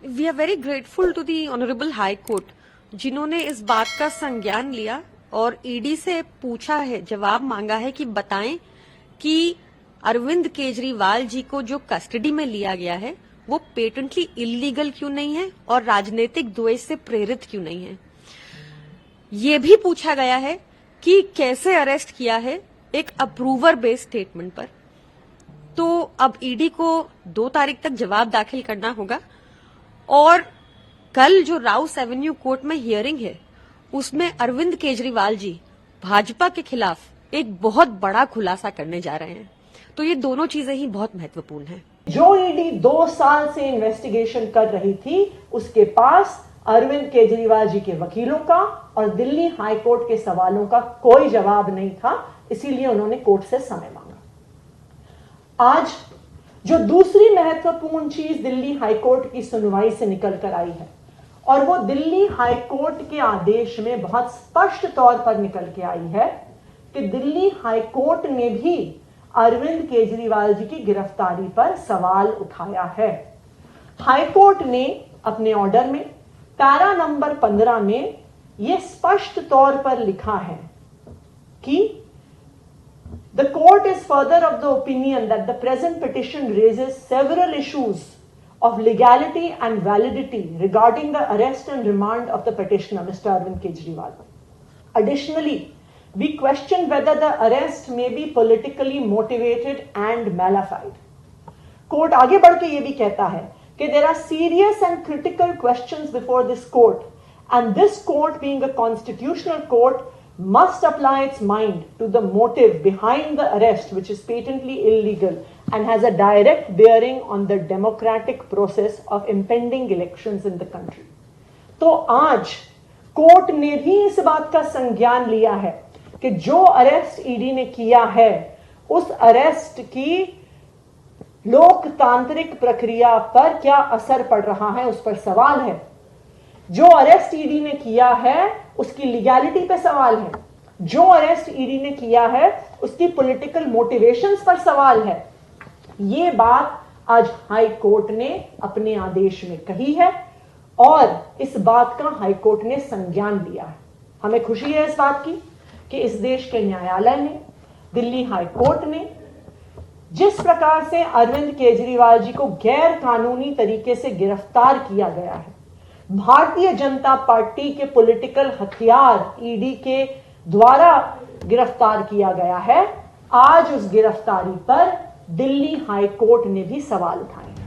We are very grateful to the honourable high court, जिन्होंने इस बात का संज्ञान लिया और ईडी से पूछा है, जवाब मांगा है कि बताएं कि अरविंद केजरीवाल जी को जो कस्टडी में लिया गया है वो पेटेंटली इलीगल क्यों नहीं है और राजनीतिक द्वेष से प्रेरित क्यों नहीं है। ये भी पूछा गया है कि कैसे अरेस्ट किया है एक अप्रूवर बेस्ड स्टेटमेंट पर। तो अब ईडी को 2 तारीख तक जवाब दाखिल करना होगा और कल जो राउस एवेन्यू कोर्ट में हियरिंग है उसमें अरविंद केजरीवाल जी भाजपा के खिलाफ एक बहुत बड़ा खुलासा करने जा रहे हैं। तो ये दोनों चीजें ही बहुत महत्वपूर्ण हैं। जो ईडी 2 साल से इन्वेस्टिगेशन कर रही थी उसके पास अरविंद केजरीवाल जी के वकीलों का और दिल्ली हाई कोर्ट के सवालों का कोई जवाब नहीं था, इसीलिए उन्होंने कोर्ट से समय मांगा। आज जो दूसरी महत्वपूर्ण चीज दिल्ली हाई कोर्ट की सुनवाई से निकल कर आई है और वो दिल्ली हाई कोर्ट के आदेश में बहुत स्पष्ट तौर पर निकल के आई है कि दिल्ली हाई कोर्ट ने भी अरविंद केजरीवाल जी की गिरफ्तारी पर सवाल उठाया है। हाई कोर्ट ने अपने ऑर्डर में पैरा नंबर 15 में यह स्पष्ट तौर पर लिखा है कि the court is further of the opinion that the present petition raises several issues of legality and validity regarding the arrest and remand of the petitioner, Mr. Arvind Kejriwal. Additionally, we question whether the arrest may be politically motivated and malafide. Court आगे बढ़ के ये भी कहता है कि there are serious and critical questions before this court, and this court, being a constitutional court, must apply its mind to the motive behind the arrest, which is patently illegal and has a direct bearing on the democratic process of impending elections in the country. तो आज court ने भी इस बात का संज्ञान लिया है कि जो अरेस्ट ईडी ने किया है उस अरेस्ट की लोकतांत्रिक प्रक्रिया पर क्या असर पड़ रहा है, उस पर सवाल है। जो अरेस्ट ईडी ने किया है उसकी लीगैलिटी पे सवाल है। जो अरेस्ट ईडी ने किया है उसकी पॉलिटिकल मोटिवेशंस पर सवाल है। ये बात आज हाई कोर्ट ने अपने आदेश में कही है और इस बात का हाई कोर्ट ने संज्ञान लिया है। हमें खुशी है इस बात की कि इस देश के न्यायालय ने, दिल्ली हाई कोर्ट ने जिस प्रकार से अरविंद केजरीवाल जी को गैर कानूनी तरीके से गिरफ्तार किया गया है, भारतीय जनता पार्टी के पॉलिटिकल हथियार ईडी के द्वारा गिरफ्तार किया गया है, आज उस गिरफ्तारी पर दिल्ली हाई कोर्ट ने भी सवाल उठाए।